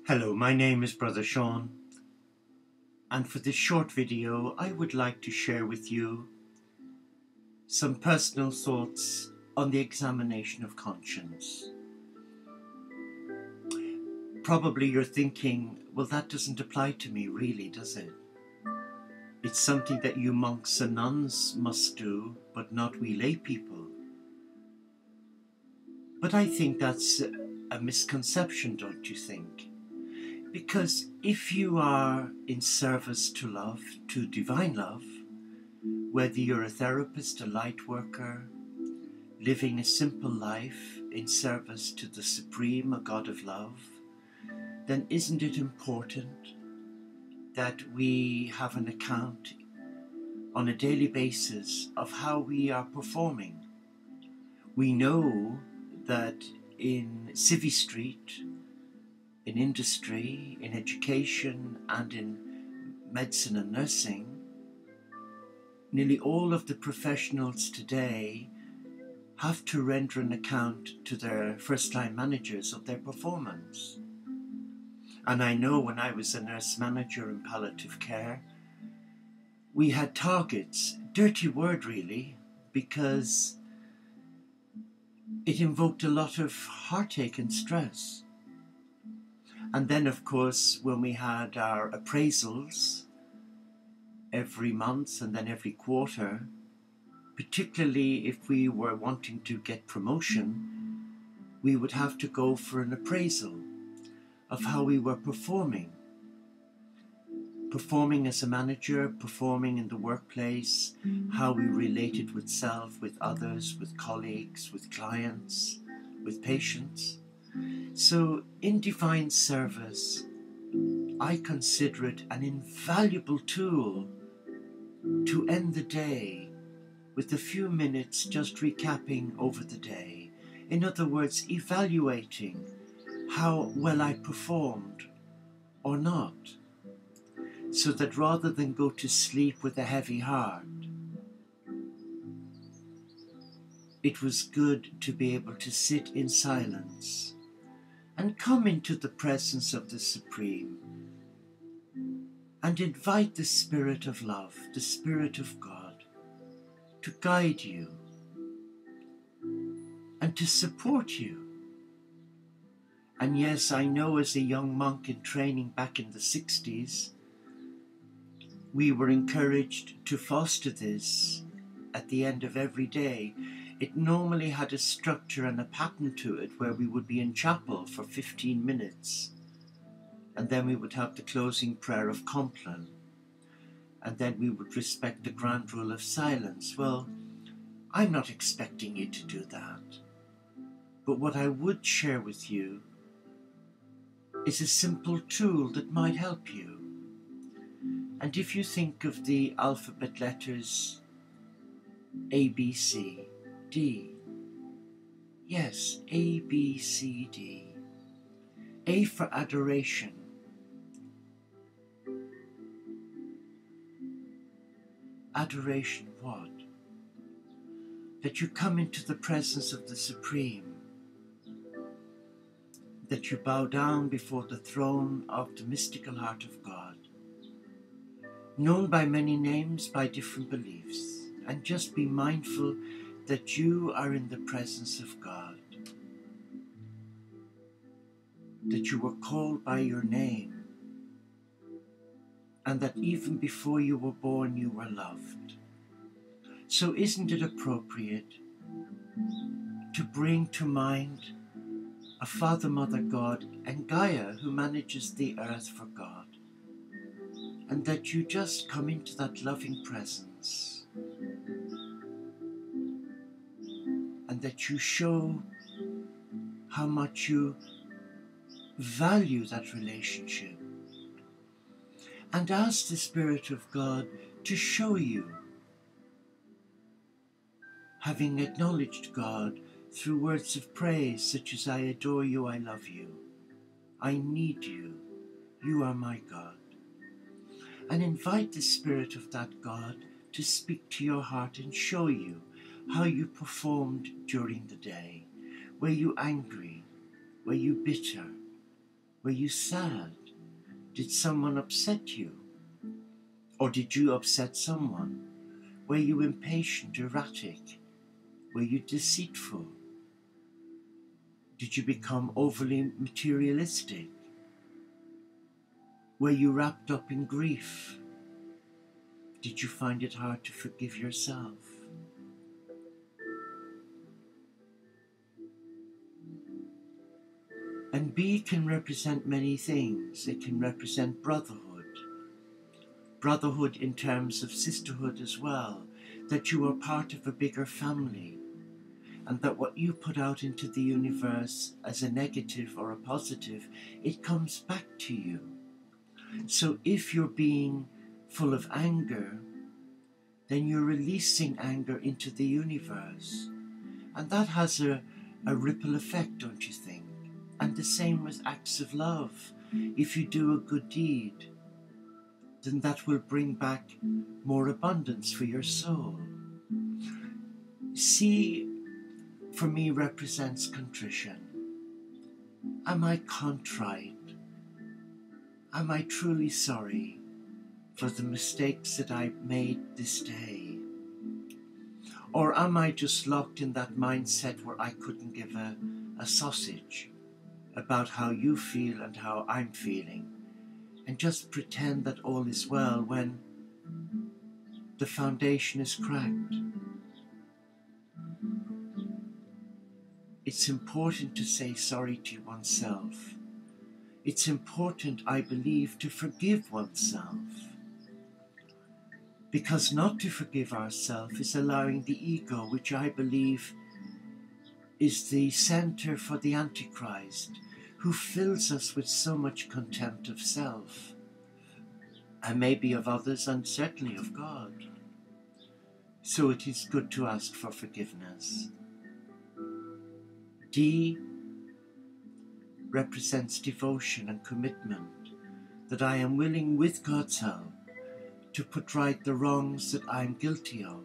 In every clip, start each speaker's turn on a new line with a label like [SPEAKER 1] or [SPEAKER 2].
[SPEAKER 1] Hello, my name is Brother Sean, and for this short video I would like to share with you some personal thoughts on the examination of conscience. Probably you're thinking, well, that doesn't apply to me really, does it? It's something that you monks and nuns must do, but not we lay people. But I think that's a misconception, don't you think? Because if you are in service to love, to divine love, whether you're a therapist, a light worker, living a simple life in service to the Supreme, a God of love, then isn't it important that we have an account on a daily basis of how we are performing? We know that in Civvy Street, in industry, in education, and in medicine and nursing, nearly all of the professionals today have to render an account to their first-line managers of their performance. And I know when I was a nurse manager in palliative care, we had targets, dirty word really, because it invoked a lot of heartache and stress. And then of course when we had our appraisals every month and then every quarter, particularly if we were wanting to get promotion, we would have to go for an appraisal of how we were performing as a manager, performing in the workplace, how we related with self, with others, with colleagues, with clients, with patients. So in divine service, I consider it an invaluable tool to end the day with a few minutes just recapping over the day. In other words, evaluating how well I performed or not, so that rather than go to sleep with a heavy heart, it was good to be able to sit in silence and come into the presence of the Supreme and invite the Spirit of love, the Spirit of God, to guide you and to support you. And yes, I know as a young monk in training back in the 60s, we were encouraged to foster this at the end of every day. It normally had a structure and a pattern to it where we would be in chapel for 15 minutes and then we would have the closing prayer of Compline and then we would respect the grand rule of silence. Well, I'm not expecting you to do that, but what I would share with you is a simple tool that might help you. And if you think of the alphabet letters A, B, C, D, yes, A, B, C, D. A for adoration. Adoration what? That you come into the presence of the Supreme, that you bow down before the throne of the mystical heart of God, known by many names, by different beliefs, and just be mindful that you are in the presence of God, that you were called by your name, and that even before you were born you were loved. So isn't it appropriate to bring to mind a Father, Mother, God, and Gaia who manages the earth for God, and that you just come into that loving presence and that you show how much you value that relationship, and ask the Spirit of God to show you, having acknowledged God through words of praise such as I adore you, I love you, I need you, you are my God. And invite the Spirit of that God to speak to your heart and show you how you performed during the day. Were you angry? Were you bitter? Were you sad? Did someone upset you? Or did you upset someone? Were you impatient, erratic? Were you deceitful? Did you become overly materialistic? Were you wrapped up in grief? Did you find it hard to forgive yourself? And B can represent many things. It can represent brotherhood. Brotherhood in terms of sisterhood as well. That you are part of a bigger family. And that what you put out into the universe as a negative or a positive, it comes back to you. So if you're being full of anger, then you're releasing anger into the universe. And that has a ripple effect, don't you think? And the same with acts of love. If you do a good deed, then that will bring back more abundance for your soul. C, for me, represents contrition. Am I contrite? Am I truly sorry for the mistakes that I made this day? Or am I just locked in that mindset where I couldn't give a sausage about how you feel and how I'm feeling, and just pretend that all is well when the foundation is cracked? It's important to say sorry to oneself. It's important, I believe, to forgive oneself. Because not to forgive ourselves is allowing the ego, which I believe is the center for the Antichrist, who fills us with so much contempt of self, and maybe of others, and certainly of God. So it is good to ask for forgiveness. D represents devotion and commitment, that I am willing, with God's help, to put right the wrongs that I am guilty of,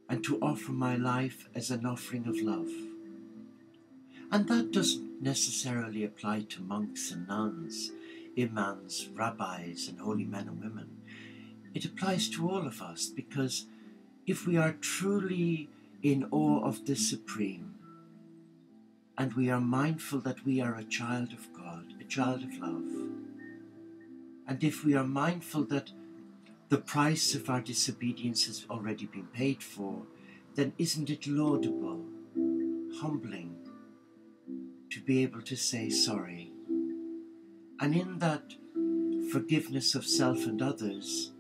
[SPEAKER 1] and to offer my life as an offering of love. And that doesn't necessarily apply to monks and nuns, imams, rabbis, and holy men and women. It applies to all of us, because if we are truly in awe of the Supreme, and we are mindful that we are a child of God, a child of love, and if we are mindful that the price of our disobedience has already been paid for, then isn't it laudable, humbling, to be able to say sorry? And in that forgiveness of self and others,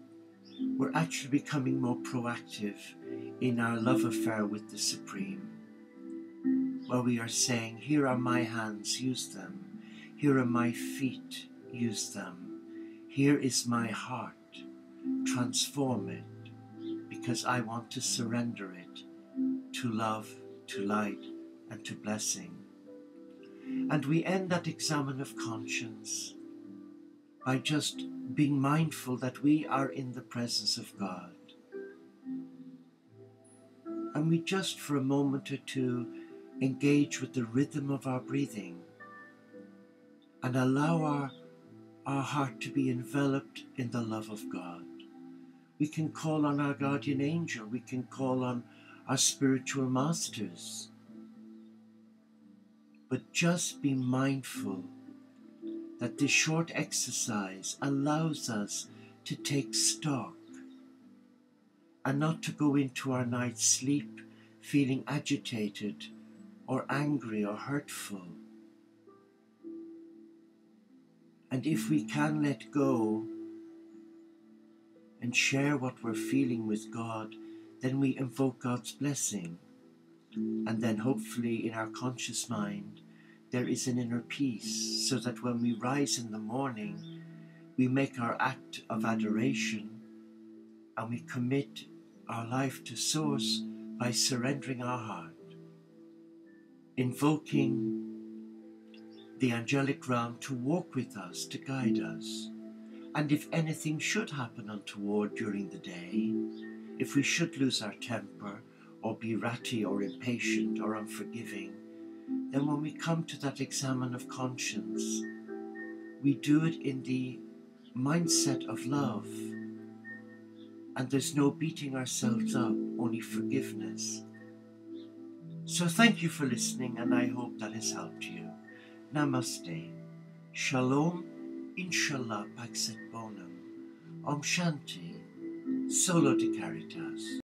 [SPEAKER 1] we're actually becoming more proactive in our love affair with the Supreme, where we are saying, here are my hands, use them. Here are my feet, use them. Here is my heart, transform it, because I want to surrender it to love, to light, and to blessing. And we end that examen of conscience by just being mindful that we are in the presence of God. And we just for a moment or two engage with the rhythm of our breathing and allow our heart to be enveloped in the love of God. We can call on our guardian angel, we can call on our spiritual masters, but just be mindful that this short exercise allows us to take stock and not to go into our night's sleep feeling agitated or angry or hurtful. And if we can let go and share what we're feeling with God, then we invoke God's blessing. And then hopefully in our conscious mind, there is an inner peace, so that when we rise in the morning, we make our act of adoration and we commit our life to Source by surrendering our heart, invoking the angelic realm to walk with us, to guide us. And if anything should happen untoward during the day, if we should lose our temper or be ratty or impatient or unforgiving, then when we come to that examen of conscience, we do it in the mindset of love, and there's no beating ourselves up, only forgiveness. So thank you for listening, and I hope that has helped you. Namaste. Shalom. Inshallah Paxet Bonum. Om Shanti. Solo de Caritas.